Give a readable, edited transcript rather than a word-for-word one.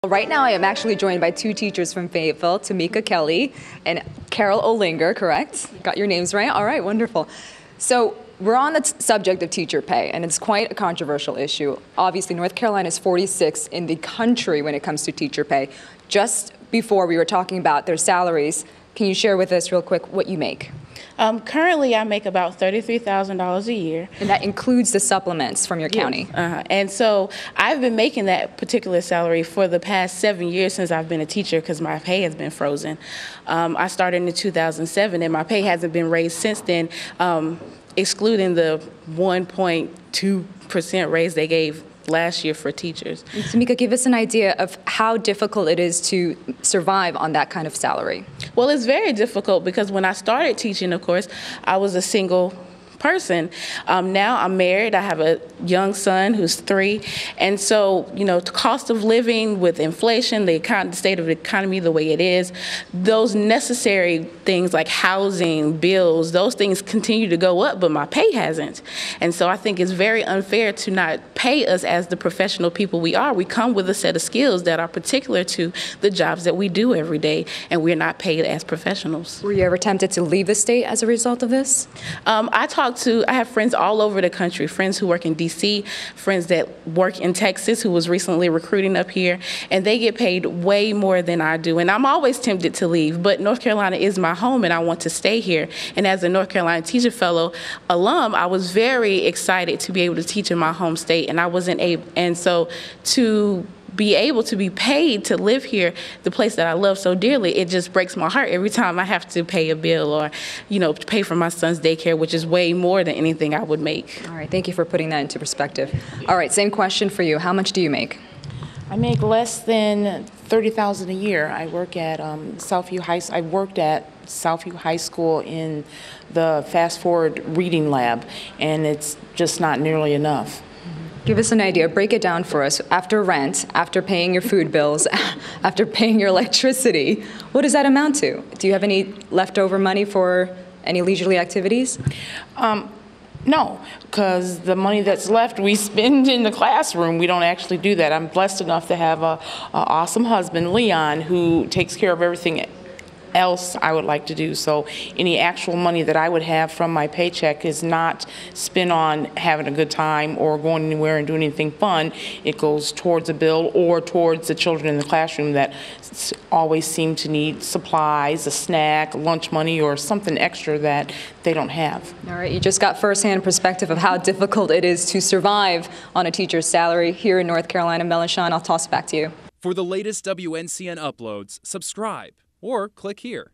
Right now I am actually joined by two teachers from Fayetteville, Tamika Kelly and Carol Olinger, correct? Got your names right? All right, wonderful. So we're on the subject of teacher pay, and it's quite a controversial issue. Obviously, North Carolina is 46 in the country when it comes to teacher pay. Just before we were talking about their salaries, can you share with us real quick what you make? Currently, I make about $33,000 a year. And that includes the supplements from your county. And so I've been making that particular salary for the past 7 years since I've been a teacher because my pay has been frozen. I started in 2007 and my pay hasn't been raised since then, excluding the 1.2% raise they gave last year for teachers. Tamika, give us an idea of how difficult it is to survive on that kind of salary. Well, it's very difficult because when I started teaching, of course, I was a single person. Now I'm married. I have a young son who's 3. And so, you know, the cost of living with inflation, the state of the economy the way it is, those necessary things like housing, bills, those things continue to go up, but my pay hasn't. And so I think it's very unfair to not pay us as the professional people we are. We come with a set of skills that are particular to the jobs that we do every day, and we're not paid as professionals. Were you ever tempted to leave the state as a result of this? I have friends all over the country, friends who work in D.C., friends that work in Texas who was recently recruiting up here, and they get paid way more than I do. And I'm always tempted to leave, but North Carolina is my home and I want to stay here. And as a North Carolina Teacher Fellow alum, I was very excited to be able to teach in my home state, and I wasn't able, and so to be able to be paid to live here, the place that I love so dearly, it just breaks my heart every time I have to pay a bill or, you know, pay for my son's daycare, which is way more than anything I would make. All right, thank you for putting that into perspective. All right, same question for you. How much do you make? I make less than $30,000 a year. I work at Southview High. I worked at Southview High School in the fast forward reading lab, and it's just not nearly enough. Give us an idea. Break it down for us. After rent, after paying your food bills, after paying your electricity, what does that amount to? Do you have any leftover money for any leisurely activities? No, because the money that's left we spend in the classroom. We don't actually do that. I'm blessed enough to have an awesome husband, Leon, who takes care of everything else I would like to do. So any actual money that I would have from my paycheck is not spent on having a good time or going anywhere and doing anything fun. It goes towards a bill or towards the children in the classroom that always seem to need supplies, a snack, lunch money, or something extra that they don't have. All right, you just got firsthand perspective of how difficult it is to survive on a teacher's salary here in North Carolina. Melanchon, I'll toss it back to you. For the latest WNCN uploads, subscribe or click here.